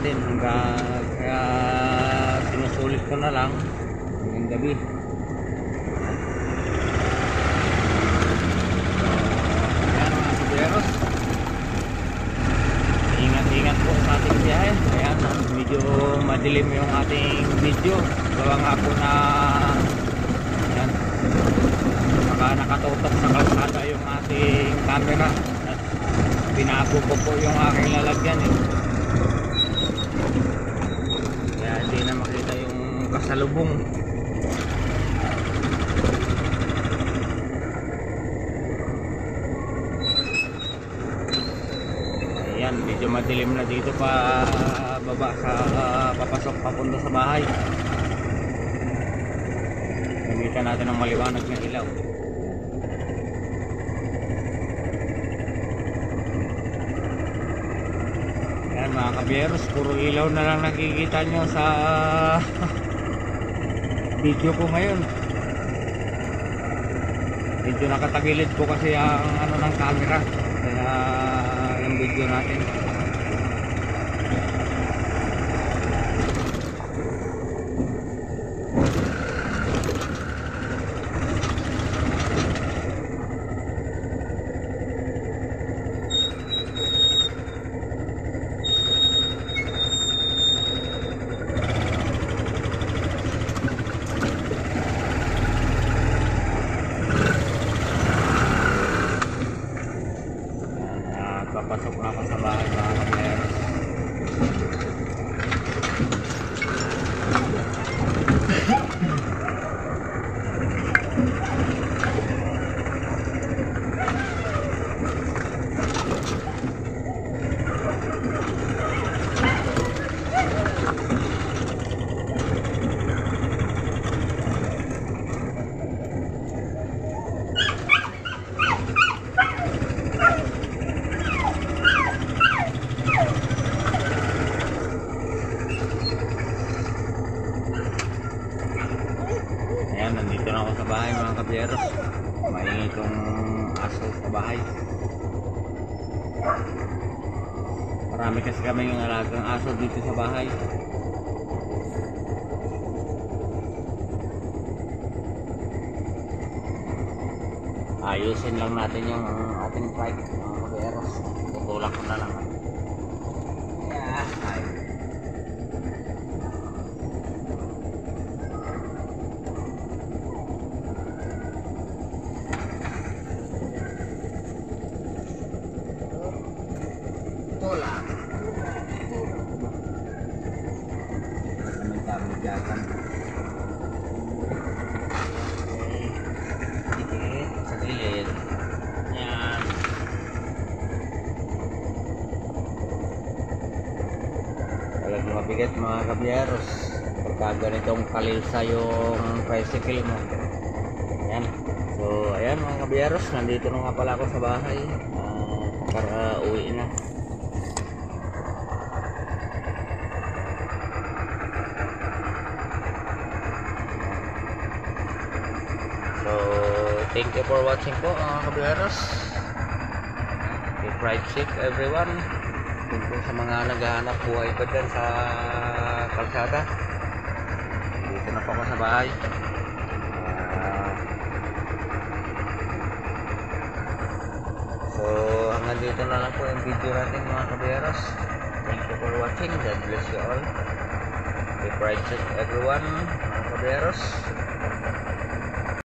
natin hanggang kaya sinusulit ko na lang hanggang gabi. Ayan mga kaberos, ingat-ingat po sa ating biyahe. Ayan, medyo madilim yung ating video, gawa nga po na ayan, nakatutok sa kalsada yung ating camera at binago ko po yung aking lalagyan kaya hindi na makita yung kasalubong. Ayan, medyo madilim na dito pa baba sa papasok papunta sa bahay. Gamitan natin ng maliwanag na ilaw. Ayan mga kaberos, puro ilaw na lang nakikita nyo sa video ko ngayon. Medyo nakatagilid po kasi ang ano ng camera, kaya yung video natin. Papasok na ako sa bahay mga kaberos. Ayan, nandito na ako sa bahay mga kaberos. Maingay itong aso sa bahay. Marami kasi kami yung alagang aso dito sa bahay. Ayusin lang natin yung ating bike mga kaberos. Tutulak ko na lang. Ayan. Tulak. Kami jalan. Dikit sa gilid. Yan. Talagang mabigat mga kaberos. Pagka ganitong kalilsa yung tricycle mo. Yan. So ayan mga kaberos, nandito na nga pala ako sa bahay. Para uwi na. So, thank you for watching po mga kaberos. Keep ride safe everyone. Thank you sa mga naghahanap buhay pa dyan sa kalsada. Dito na po ako sa bahay. So, hanggang dito na lang po yung video natin mga kaberos. Thank you for watching. God bless you all. Keep ride safe everyone mga kaberos.